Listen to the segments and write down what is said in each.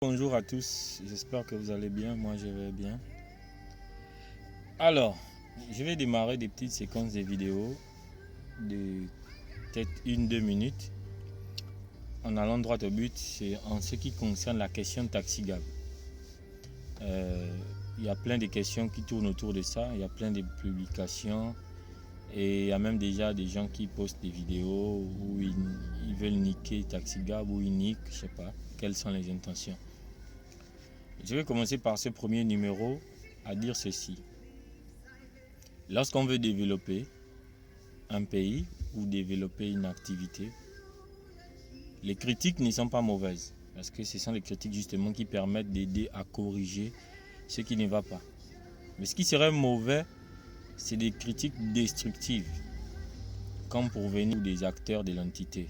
Bonjour à tous, j'espère que vous allez bien, moi je vais bien. Alors, je vais démarrer des petites séquences de vidéos de peut-être 1-2 minutes en allant droit au but. C'est en ce qui concerne la question TaxiGab. Il y a plein de questions qui tournent autour de ça, il y a plein de publications et il y a même déjà des gens qui postent des vidéos où ils veulent niquer TaxiGab ou ils niquent, je ne sais pas quelles sont les intentions. Je vais commencer par ce premier numéro à dire ceci. Lorsqu'on veut développer un pays ou développer une activité, les critiques ne sont pas mauvaises parce que ce sont les critiques justement qui permettent d'aider à corriger ce qui ne va pas. Mais ce qui serait mauvais, c'est des critiques destructives, comme pour venir des acteurs de l'entité.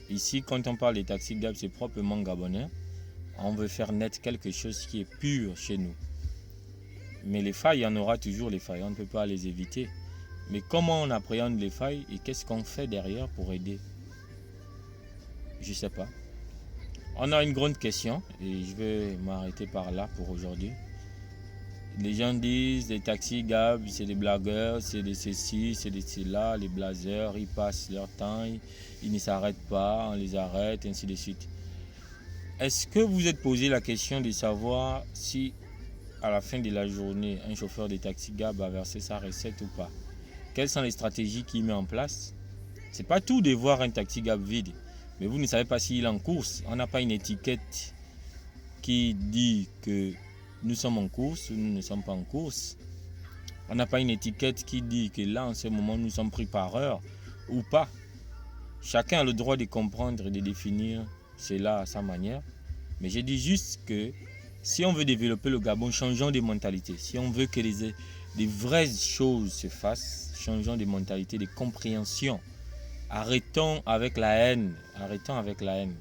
Ici, quand on parle des TaxiGab, c'est proprement gabonais. On veut faire naître quelque chose qui est pur chez nous. Mais les failles, il y en aura toujours les failles, on ne peut pas les éviter. Mais comment on appréhende les failles et qu'est-ce qu'on fait derrière pour aider? Je ne sais pas. On a une grande question et je vais m'arrêter par là pour aujourd'hui. Les gens disent les TaxiGab, c'est des blagueurs, c'est des ceci, c'est des cela, les blazers, ils passent leur temps, ils ne s'arrêtent pas, on les arrête, ainsi de suite. Est-ce que vous êtes posé la question de savoir si à la fin de la journée, un chauffeur de TaxiGab va verser sa recette ou pas? Quelles sont les stratégies qu'il met en place? C'est pas tout de voir un TaxiGab vide, mais vous ne savez pas s'il est en course. On n'a pas une étiquette qui dit que nous sommes en course ou nous ne sommes pas en course. On n'a pas une étiquette qui dit que là, en ce moment, nous sommes pris par heure ou pas. Chacun a le droit de comprendre et de définir cela à sa manière. Mais je dis juste que si on veut développer le Gabon, changeons de mentalité. Si on veut que des vraies choses se fassent, changeons de mentalité, de compréhension. Arrêtons avec la haine. Arrêtons avec la haine.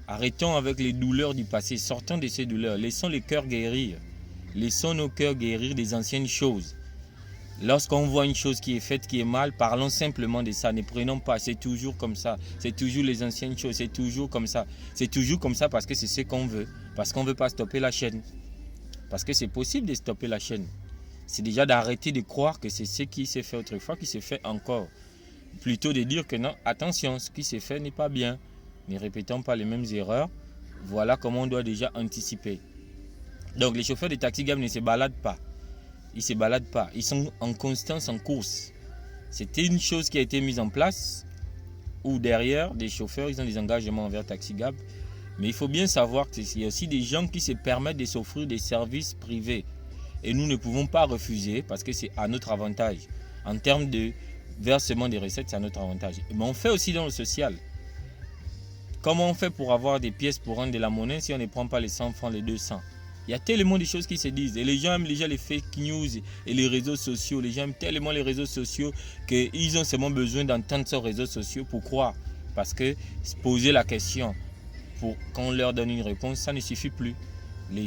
Arrêtons avec les douleurs du passé. Sortons de ces douleurs. Laissons les cœurs guérir. Laissons nos cœurs guérir des anciennes choses. Lorsqu'on voit une chose qui est faite, qui est mal, parlons simplement de ça. Ne prenons pas, c'est toujours comme ça. C'est toujours les anciennes choses, c'est toujours comme ça. C'est toujours comme ça parce que c'est ce qu'on veut. Parce qu'on ne veut pas stopper la chaîne. Parce que c'est possible de stopper la chaîne. C'est déjà d'arrêter de croire que c'est ce qui s'est fait autrefois qui s'est fait encore. Plutôt de dire que non, attention, ce qui s'est fait n'est pas bien. Ne répétons pas les mêmes erreurs. Voilà comment on doit déjà anticiper. Donc les chauffeurs de TaxiGab ne se baladent pas. Ils ne se baladent pas, ils sont en constance en course. C'était une chose qui a été mise en place où derrière, des chauffeurs, ils ont des engagements envers TaxiGab. Mais il faut bien savoir qu'il y a aussi des gens qui se permettent de s'offrir des services privés. Et nous ne pouvons pas refuser parce que c'est à notre avantage. En termes de versement des recettes, c'est à notre avantage. Mais on fait aussi dans le social. Comment on fait pour avoir des pièces pour rendre de la monnaie si on ne prend pas les 100 francs, les 200? Il y a tellement de choses qui se disent et les gens aiment déjà les fake news et les réseaux sociaux. Les gens aiment tellement les réseaux sociaux qu'ils ont seulement besoin d'entendre sur les réseaux sociaux pour croire. Parce que se poser la question pour qu'on leur donne une réponse, ça ne suffit plus.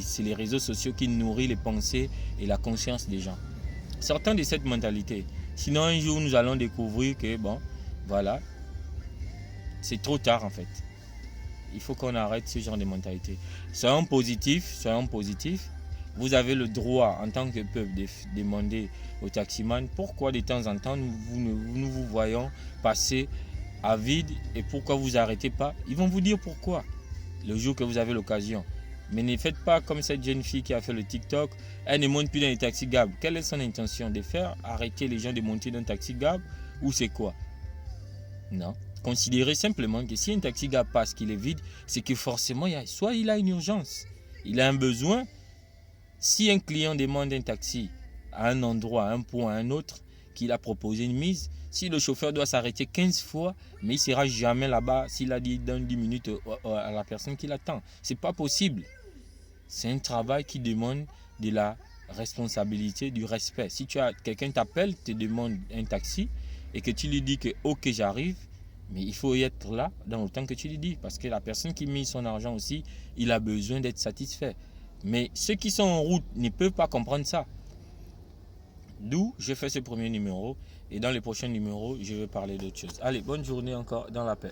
C'est les réseaux sociaux qui nourrissent les pensées et la conscience des gens. Sortons de cette mentalité. Sinon un jour nous allons découvrir que bon, voilà, c'est trop tard en fait. Il faut qu'on arrête ce genre de mentalité. Soyons positifs, soyons positifs. Vous avez le droit en tant que peuple de demander aux taximans pourquoi de temps en temps nous vous voyons passer à vide et pourquoi vous n'arrêtez pas. Ils vont vous dire pourquoi le jour que vous avez l'occasion. Mais ne faites pas comme cette jeune fille qui a fait le TikTok. Elle ne monte plus dans les TaxiGab. Quelle est son intention? De faire arrêter les gens de monter dans le TaxiGab ou c'est quoi? Non. Considérez simplement que si un TaxiGab passe qu'il est vide, c'est que forcément, soit il a une urgence, il a un besoin. Si un client demande un taxi à un endroit, à un point, à un autre, qu'il a proposé une mise, si le chauffeur doit s'arrêter 15 fois, mais il ne sera jamais là-bas s'il a dit dans 10 minutes à la personne qui l'attend. Ce n'est pas possible. C'est un travail qui demande de la responsabilité, du respect. Si quelqu'un t'appelle, te demande un taxi et que tu lui dis que ok j'arrive, mais il faut y être là dans le temps que tu lui dis. Parce que la personne qui met son argent aussi, il a besoin d'être satisfait. Mais ceux qui sont en route ne peuvent pas comprendre ça. D'où je fais ce premier numéro. Et dans les prochains numéros, je vais parler d'autres choses. Allez, bonne journée encore dans la paix.